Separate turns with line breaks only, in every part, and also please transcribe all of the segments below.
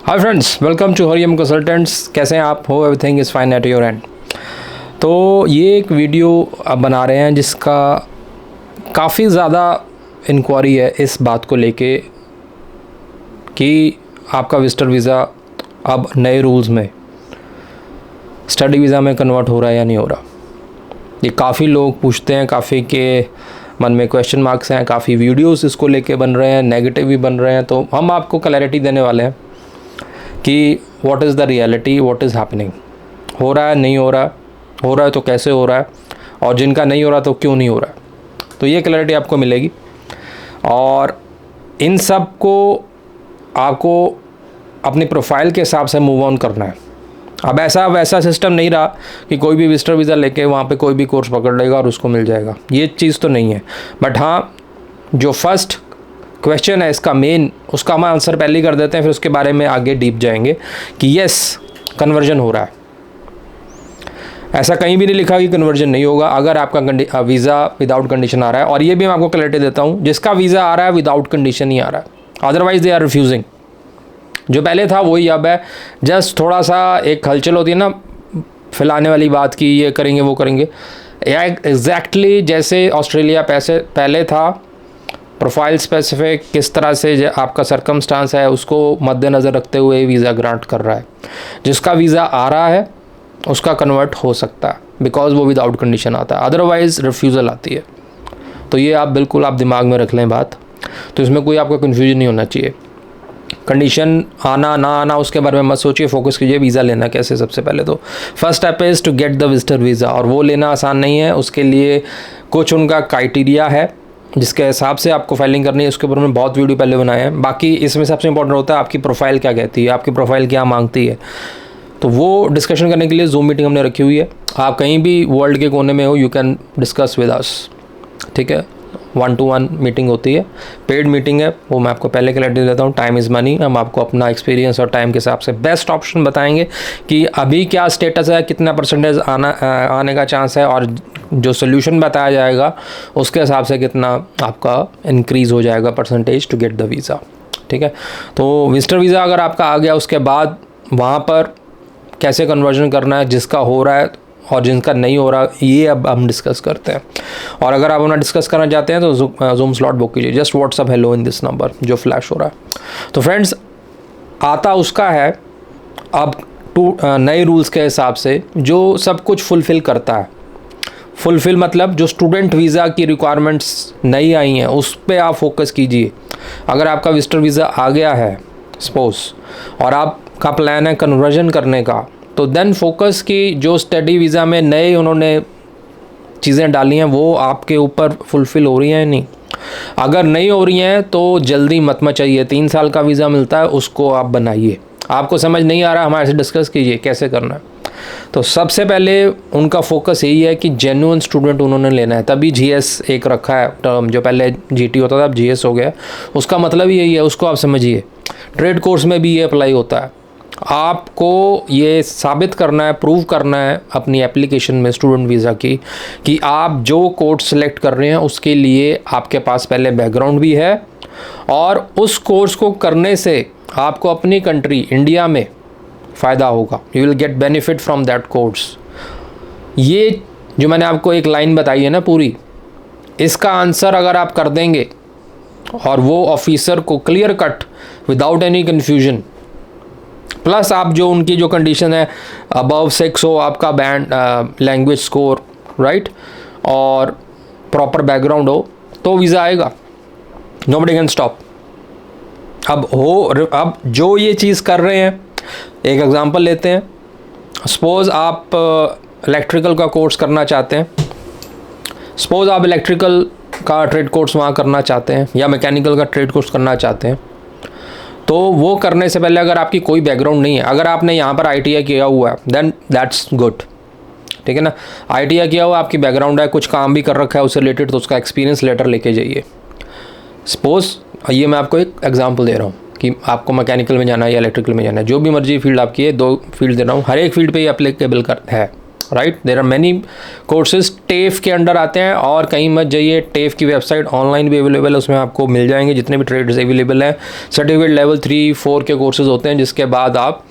Hi friends, welcome to Hariyam consultants. कैसे हैं आप? Hope everything is fine at your end. तो ये एक वीडियो अब बना रहे हैं जिसका काफ़ी ज़्यादा इंक्वायरी है इस बात को लेके कि आपका विजिटर वीज़ा अब नए रूल्स में स्टडी वीज़ा में कन्वर्ट हो रहा है या नहीं हो रहा। ये काफ़ी लोग पूछते हैं, काफ़ी के मन में क्वेश्चन मार्क्स हैं, काफ़ी वीडियोस इसको लेके बन रहे हैं, नेगेटिव भी बन रहे हैं। तो हम आपको क्लैरिटी देने वाले हैं कि what is the reality, what is happening. हो रहा है, नहीं हो रहा, हो रहा है तो कैसे हो रहा है, और जिनका नहीं हो रहा तो क्यों नहीं हो रहा है। तो ये क्लैरिटी आपको मिलेगी और इन सब को आपको अपनी प्रोफाइल के हिसाब से मूव ऑन करना है। अब ऐसा वैसा सिस्टम नहीं रहा कि कोई भी विजिटर वीज़ा लेके वहाँ पे कोई भी कोर्स पकड़ लेगा और उसको मिल जाएगा, ये चीज़ तो नहीं है। बट हाँ, जो फर्स्ट क्वेश्चन है इसका मेन, उसका हम आंसर पहले ही कर देते हैं, फिर उसके बारे में आगे डीप जाएंगे कि यस कन्वर्जन हो रहा है। ऐसा कहीं भी नहीं लिखा कि कन्वर्जन नहीं होगा अगर आपका वीज़ा विदाउट कंडीशन आ रहा है। और ये भी मैं आपको क्लैरिटी देता हूँ, जिसका वीज़ा आ रहा है विदाउट कंडीशन ही आ रहा है, अदरवाइज दे आर रिफ्यूजिंग। जो पहले था वही अब है। जस्ट थोड़ा सा एक हलचल होती है ना फैलाने वाली बात की ये करेंगे वो करेंगे, या एग्जैक्टली जैसे ऑस्ट्रेलिया पहले था प्रोफाइल स्पेसिफिक, किस तरह से आपका सरकमस्टांस है उसको मद्देनज़र रखते हुए वीज़ा ग्रांट कर रहा है। जिसका वीज़ा आ रहा है उसका कन्वर्ट हो सकता है बिकॉज वो विदाउट कंडीशन आता है, अदरवाइज़ रिफ्यूज़ल आती है। तो ये आप बिल्कुल आप दिमाग में रख लें बात, तो इसमें कोई आपका कन्फ्यूजन नहीं होना चाहिए। कंडीशन आना ना आना उसके बारे में मत सोचिए, फोकस कीजिए वीज़ा लेना कैसे। सबसे पहले तो first step is to get the visitor visa, और वो लेना आसान नहीं है। उसके लिए कुछ उनका क्राइटेरिया है जिसके हिसाब से आपको फाइलिंग करनी है। उसके ऊपर मैंने बहुत वीडियो पहले बनाए हैं। बाकी इसमें सबसे इंपॉर्टेंट होता है आपकी प्रोफाइल क्या कहती है, आपकी प्रोफाइल क्या मांगती है। तो वो डिस्कशन करने के लिए जूम मीटिंग हमने रखी हुई है। आप कहीं भी वर्ल्ड के कोने में हो, you can discuss with us, ठीक है। 1-to-1 मीटिंग होती है, पेड मीटिंग है, वो मैं आपको पहले क्लैरिटी देता हूँ। Time is money. हम आपको अपना एक्सपीरियंस और टाइम के हिसाब से बेस्ट ऑप्शन बताएंगे कि अभी क्या स्टेटस है, कितना परसेंटेज आने का चांस है, और जो सोल्यूशन बताया जाएगा उसके हिसाब से कितना आपका इंक्रीज़ हो जाएगा percentage to get the visa, ठीक है। तो विजिटर वीज़ा अगर आपका आ गया, उसके बाद वहाँ पर कैसे कन्वर्जन करना है, जिसका हो रहा है और जिनका नहीं हो रहा, ये अब हम डिस्कस करते हैं। और अगर आप अपना डिस्कस करना चाहते हैं तो जूम स्लॉट बुक कीजिए, just WhatsApp hello in this number जो फ्लैश हो रहा है। तो फ्रेंड्स, आता उसका है अब नए रूल्स के हिसाब से जो सब कुछ फुलफ़िल करता है। फुलफ़िल मतलब जो स्टूडेंट वीज़ा की रिक्वायरमेंट्स नई आई हैं उस पर आप फोकस कीजिए। अगर आपका विजिटर वीज़ा आ गया है सपोज, और आपका प्लान है कन्वर्जन करने का, तो देन फोकस की जो स्टडी वीज़ा में नए उन्होंने चीज़ें डाली हैं वो आपके ऊपर फुलफ़िल हो रही हैं नहीं। अगर नहीं हो रही हैं तो जल्दी मत मचाइए। 3 साल का वीज़ा मिलता है, उसको आप बनाइए। आपको समझ नहीं आ रहा, हमारे से डिस्कस कीजिए कैसे करना है। तो सबसे पहले उनका फोकस यही है कि जेन्युइन स्टूडेंट उन्होंने लेना है, तभी जीएस एक रखा है टर्म, जो पहले जीटी होता था अब जीएस हो गया। उसका मतलब यही है, उसको आप समझिए। ट्रेड कोर्स में भी ये अप्लाई होता है। आपको ये साबित करना है, प्रूव करना है अपनी एप्लीकेशन में स्टूडेंट वीज़ा की कि आप जो कोर्स सेलेक्ट कर रहे हैं उसके लिए आपके पास पहले बैकग्राउंड भी है, और उस कोर्स को करने से आपको अपनी कंट्री इंडिया में फ़ायदा होगा। You will get benefit from that course. ये जो मैंने आपको एक लाइन बताई है ना पूरी, इसका आंसर अगर आप कर देंगे और वो ऑफिसर को clear cut without any confusion, plus आप जो उनकी जो कंडीशन है अबव 6 हो आपका बैंड लैंग्वेज स्कोर, राइट, और प्रॉपर बैकग्राउंड हो, तो वीज़ा आएगा। Nobody can stop. अब जो ये चीज़ कर रहे हैं, एक एग्जांपल लेते हैं। सपोज़ आप इलेक्ट्रिकल का कोर्स करना चाहते हैं, सपोज़ आप इलेक्ट्रिकल का ट्रेड कोर्स वहाँ करना चाहते हैं या मैकेनिकल का ट्रेड कोर्स करना चाहते हैं, तो वो करने से पहले अगर आपकी कोई बैकग्राउंड नहीं है, अगर आपने यहाँ पर आईटीआई किया हुआ है देन दैट्स गुड, ठीक है ना। आईटीआई किया हुआ, आपकी बैकग्राउंड है, कुछ काम भी कर रखा है उससे रिलेटेड, तो उसका एक्सपीरियंस लेटर लेके जाइए। सपोज़ ये मैं आपको एक एग्जांपल दे रहा हूँ कि आपको मैकेनिकल में जाना है या इलेक्ट्रिकल में जाना है, जो भी मर्जी फील्ड आपकी है, 2 फील्ड दे रहा हूँ, हर एक फील्ड पे ये अप्लीकेबल है, right. There are many courses TAFE के अंडर आते हैं, और कहीं मत जाइए, टेफ की वेबसाइट ऑनलाइन भी अवेलेबल है, उसमें आपको मिल जाएंगे जितने भी ट्रेड्स अवेलेबल हैं। सर्टिफिकेट लेवल 3-4 के कोर्सेज होते हैं, जिसके बाद आप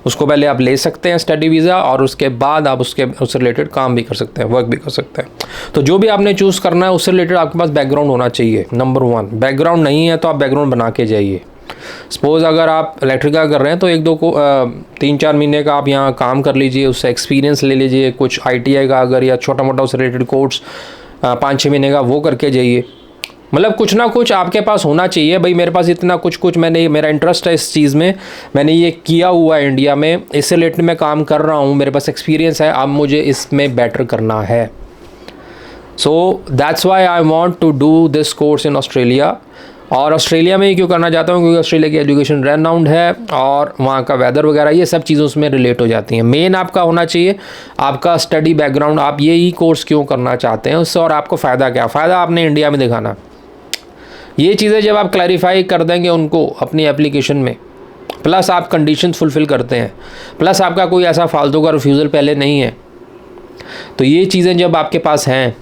उसको पहले आप ले सकते हैं स्टडी वीज़ा, और उसके बाद आप उससे रिलेटेड काम भी कर सकते हैं, वर्क भी कर सकते हैं। तो जो भी आपने चूज़ करना है उससे रिलेटेड आपके पास बैकग्राउंड होना चाहिए। नंबर 1, बैकग्राउंड नहीं है तो आप बैकग्राउंड बना के जाइए। सपोज़ अगर आप इलेक्ट्रिका कर रहे हैं तो 3-4 महीने का आप यहाँ काम कर लीजिए, उससे एक्सपीरियंस ले लीजिए, कुछ ITI का अगर या छोटा मोटा उससे रिलेटेड कोर्स 5-6 महीने का वो करके जाइए। मतलब कुछ ना कुछ आपके पास होना चाहिए, भाई मेरे पास इतना कुछ मैंने, मेरा इंटरेस्ट है इस चीज़ में, मैंने ये किया हुआ है इंडिया में, इससे रिलेटेड मैं काम कर रहा हूँ, मेरे पास एक्सपीरियंस है, अब मुझे इसमें बेटर करना है। So that's why I want to do this course in Australia. और ऑस्ट्रेलिया में ही क्यों करना चाहता हूँ, क्योंकि ऑस्ट्रेलिया की एजुकेशन रेनाउंड है, और वहाँ का वेदर वगैरह ये सब चीज़ों उसमें रिलेट हो जाती हैं। मेन आपका होना चाहिए आपका स्टडी बैकग्राउंड, आप ये ही कोर्स क्यों करना चाहते हैं उससे, और आपको फ़ायदा क्या, फ़ायदा आपने इंडिया में दिखाना। ये चीज़ें जब आप क्लैरिफाई कर देंगे उनको अपनी एप्लीकेशन में, प्लस आप कंडीशंस फुलफ़िल करते हैं, प्लस आपका कोई ऐसा फालतू का रिफ्यूज़ल पहले नहीं है, तो ये चीज़ें जब आपके पास हैं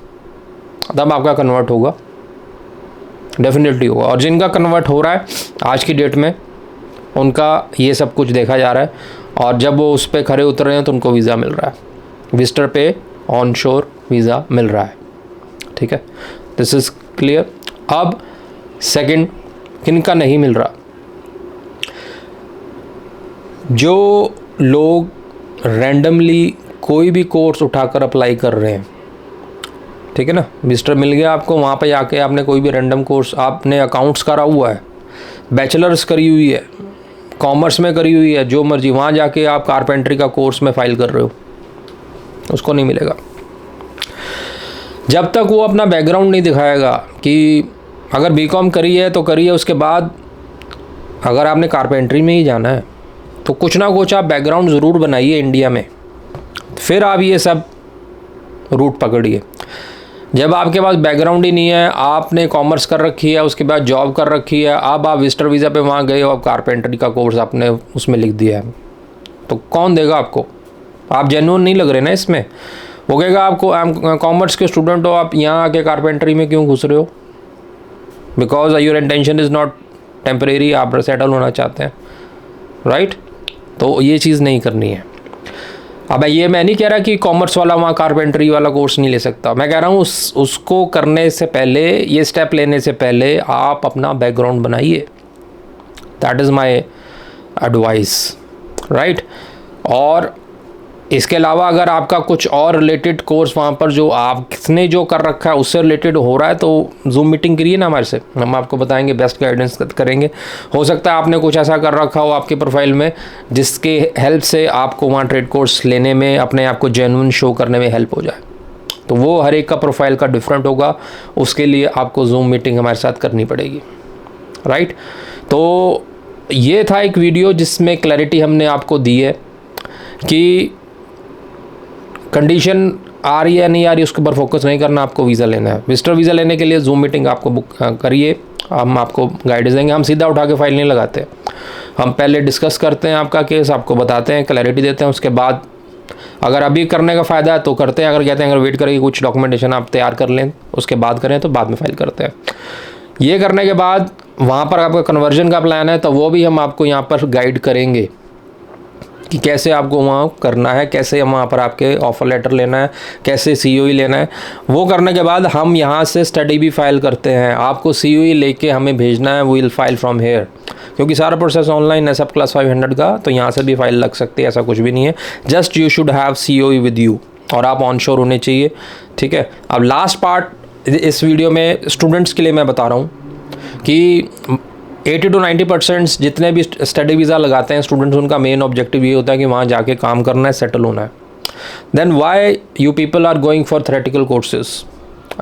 तब आपका कन्वर्ट होगा, डेफिनेटली होगा। और जिनका कन्वर्ट हो रहा है आज की डेट में, उनका ये सब कुछ देखा जा रहा है, और जब वो उस पर खड़े उतर रहे हैं तो उनको वीज़ा मिल रहा है, विजिटर पे ऑन शोर वीज़ा मिल रहा है। ठीक है, दिस इज़ क्लियर। अब सेकंड, किनका नहीं मिल रहा, जो लोग रैंडमली कोई भी कोर्स उठाकर अप्लाई कर रहे हैं, ठीक है ना, विजिटर मिल गया आपको, वहाँ पे जाके आपने कोई भी रैंडम कोर्स, आपने अकाउंट्स करा हुआ है, बैचलर्स करी हुई है, कॉमर्स में करी हुई है, जो मर्जी, वहाँ जाके आप कारपेंटरी का कोर्स में फाइल कर रहे हो, उसको नहीं मिलेगा। जब तक वो अपना बैकग्राउंड नहीं दिखाएगा कि अगर बीकॉम करी है तो करी है, उसके बाद अगर आपने कारपेंटरी में ही जाना है तो कुछ ना कुछ आप बैकग्राउंड ज़रूर बनाइए इंडिया में, फिर आप ये सब रूट पकड़िए। जब आपके पास बैकग्राउंड ही नहीं है, आपने कॉमर्स कर रखी है, उसके बाद जॉब कर रखी है, अब आप विजिटर वीज़ा पे वहाँ गए हो, अब कारपेंटरी का कोर्स आपने उसमें लिख दिया है, तो कौन देगा आपको? आप जेन्युइन नहीं लग रहे ना इसमें। वो कहेगा आपको कॉमर्स के स्टूडेंट हो, आप यहाँ आके कारपेंटरी में क्यों घुस रहे हो? Because your intention is not temporary, आप सेटल होना चाहते हैं, राइट? तो ये चीज़ नहीं करनी है। अब ये मैं नहीं कह रहा कि कॉमर्स वाला वहाँ कारपेंटरी वाला कोर्स नहीं ले सकता, मैं कह रहा हूँ उसको करने से पहले, ये स्टेप लेने से पहले आप अपना बैकग्राउंड बनाइए। That is my advice, right? और इसके अलावा अगर आपका कुछ और रिलेटेड कोर्स वहाँ पर जो आपने जो कर रखा है उससे रिलेटेड हो रहा है, तो जूम मीटिंग करिए ना हमारे से, हम आपको बताएंगे, बेस्ट गाइडेंस करेंगे। हो सकता है आपने कुछ ऐसा कर रखा हो आपके प्रोफाइल में जिसके हेल्प से आपको वहाँ ट्रेड कोर्स लेने में, अपने आप को जेन्युइन शो करने में हेल्प हो जाए। तो वो हर एक का प्रोफाइल का डिफरेंट होगा, उसके लिए आपको जूम मीटिंग हमारे साथ करनी पड़ेगी, राइट? तो ये था एक वीडियो जिसमें क्लैरिटी हमने आपको दी है कि कंडीशन आ रही है नहीं आ रही उसके ऊपर फोकस नहीं करना, आपको वीज़ा लेना है। विजिटर वीज़ा लेने के लिए जूम मीटिंग आपको बुक करिए, हम आपको गाइडेंस देंगे। हम सीधा उठा के फाइल नहीं लगाते, हम पहले डिस्कस करते हैं आपका केस, आपको बताते हैं, क्लैरिटी देते हैं, उसके बाद अगर अभी करने का फ़ायदा है तो करते हैं, अगर कहते हैं अगर वेट करेंगे कुछ डॉक्यूमेंटेशन आप तैयार कर लें उसके बाद करें तो बाद में फाइल करते हैं। ये करने के बाद वहाँ पर आपका कन्वर्जन का प्लान है तो वो भी हम आपको यहाँ पर गाइड करेंगे कि कैसे आपको वहाँ करना है, कैसे वहाँ पर आपके ऑफ़र लेटर लेना है, कैसे COE लेना है। वो करने के बाद हम यहाँ से स्टडी भी फाइल करते हैं, आपको COE लेके हमें भेजना है, we will file from here, क्योंकि सारा प्रोसेस ऑनलाइन है सब क्लास 500 का, तो यहाँ से भी फाइल लग सकती है, ऐसा कुछ भी नहीं है। Just you should have COE with you और आप ऑन शोर होने चाहिए, ठीक है? अब लास्ट पार्ट इस वीडियो में स्टूडेंट्स के लिए मैं बता रहा हूँ कि 80 to 90% जितने भी स्टडी वीज़ा लगाते हैं स्टूडेंट्स, उनका मेन ऑब्जेक्टिव ये होता है कि वहाँ जाके काम करना है, सेटल होना है। Then why you people are going for theoretical courses?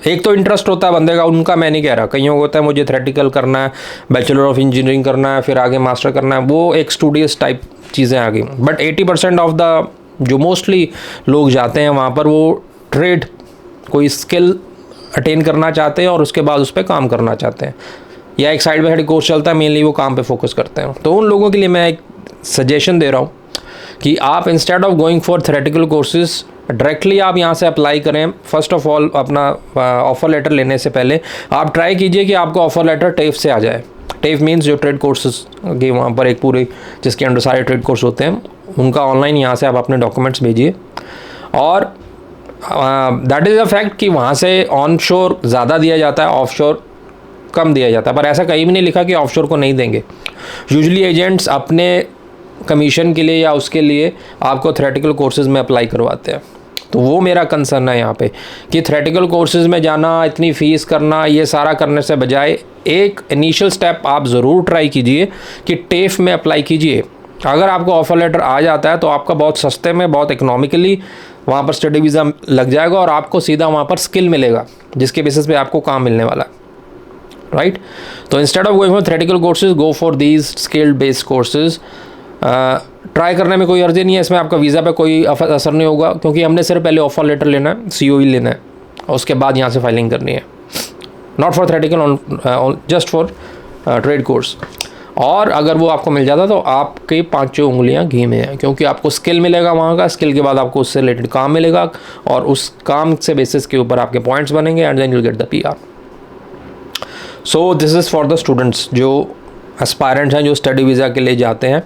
एक तो इंटरेस्ट होता है बंदे का, उनका मैं नहीं कह रहा, कईयों को होता है मुझे थ्योरेटिकल करना है, बैचलर ऑफ इंजीनियरिंग करना है, फिर आगे मास्टर करना है, वो एक स्टूडियस टाइप चीज़ें आ गई। बट 80% ऑफ द जो मोस्टली लोग जाते हैं वहाँ पर, वो ट्रेड कोई स्किल अटेन करना चाहते हैं और उसके बाद उस पर काम करना चाहते हैं, या एक साइड बाय साइड कोर्स चलता है, मेनली वो काम पे फोकस करते हैं। तो उन लोगों के लिए मैं एक सजेशन दे रहा हूँ कि आप instead of going for theoretical courses directly आप यहाँ से अप्लाई करें। फर्स्ट ऑफ ऑल अपना ऑफ़र लेटर लेने से पहले आप ट्राई कीजिए कि आपको ऑफ़र लेटर टेफ से आ जाए। टेफ मीन्स जो ट्रेड कोर्सेज की वहाँ पर एक पूरे जिसके अंडर सारे ट्रेड कोर्स होते हैं उनका ऑनलाइन यहाँ से आप अपने डॉक्यूमेंट्स भेजिए। और दैट इज़ अ फैक्ट कि वहाँ से ऑन शोर ज़्यादा दिया जाता है, ऑफ शोर कम दिया जाता है, पर ऐसा कहीं भी नहीं लिखा कि ऑफ शोर को नहीं देंगे। यूजुअली एजेंट्स अपने कमीशन के लिए या उसके लिए आपको थ्योरेटिकल कोर्सेज़ में अप्लाई करवाते हैं। तो वो मेरा कंसर्न है यहाँ पे कि थ्योरेटिकल कोर्सेज़ में जाना, इतनी फ़ीस करना, ये सारा करने से बजाय एक इनिशियल स्टेप आप ज़रूर ट्राई कीजिए कि टेफ में अप्लाई कीजिए। अगर आपको ऑफ़र लेटर आ जाता है तो आपका बहुत सस्ते में, बहुत इकोनॉमिकली वहाँ पर स्टडी वीज़ा लग जाएगा और आपको सीधा वहाँ पर स्किल मिलेगा जिसके बेसिस पे आपको काम मिलने वाला है, राइट। तो instead of going for theoretical courses, go for these skilled based courses. Try करने में कोई अर्जी नहीं है, इसमें आपका वीज़ा पे कोई असर नहीं होगा क्योंकि हमने सिर्फ पहले ऑफ़र लेटर लेना है, COE लेना है और उसके बाद यहाँ से फाइलिंग करनी है। Not for theoretical, just for trade course. और अगर वो आपको मिल जाता तो आपकी 5 उंगलियां घी में हैं, क्योंकि आपको स्किल मिलेगा वहाँ का, स्किल के बाद आपको उससे रिलेटेड काम मिलेगा और उस काम से बेसिस के ऊपर आपके पॉइंट्स बनेंगे and then you get the PR। So this is for the students जो एस्पायरेंट्स हैं, जो स्टडी वीज़ा के लिए जाते हैं।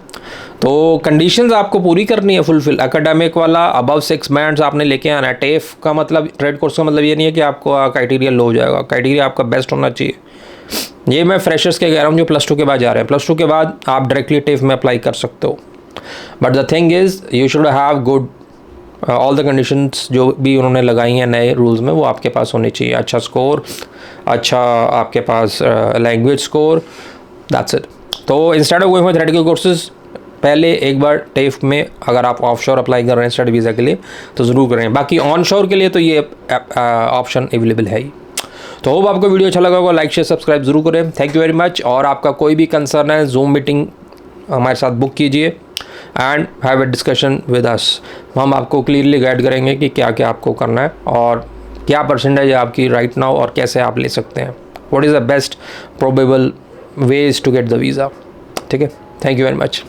तो कंडीशंस आपको पूरी करनी है फुलफिल। एकेडमिक वाला अबव 6 बैंड्स आपने लेके आना है। टेफ का मतलब, ट्रेड कोर्स का मतलब ये नहीं है कि आपको क्राइटेरिया लो हो जाएगा, क्राइटेरिया आपका बेस्ट होना चाहिए। ये मैं फ्रेशर्स के कह रहा हूँ जो +2 के बाद जा रहे हैं। +2 के बाद आप डायरेक्टली टेफ में अप्लाई कर सकते हो, but the thing is you should have good all the conditions जो भी उन्होंने लगाई हैं नए रूल्स में, वो आपके पास होनी चाहिए। अच्छा स्कोर, अच्छा आपके पास लैंग्वेज स्कोर, दैट्स इट। तो instead of going for theoretical courses, पहले एक बार टेफ में अगर आप ऑफशोर अप्लाई कर रहे हैं स्टडी वीज़ा के लिए तो ज़रूर करें। बाकी ऑन शोर के लिए तो ये ऑप्शन अवेलेबल है ही। तो होप आपको वीडियो अच्छा लगा होगा, लाइक शेयर सब्सक्राइब जरूर करें। Thank you very much. और आपका कोई भी कंसर्न है, जूम मीटिंग हमारे साथ बुक कीजिए and have a discussion with us. हम आपको क्लियरली गाइड करेंगे कि क्या क्या आपको करना है और क्या परसेंटेज है आपकी राइट नाउ और कैसे आप ले सकते हैं, what is the best probable ways to get the visa. ठीक है, थैंक यू वेरी मच।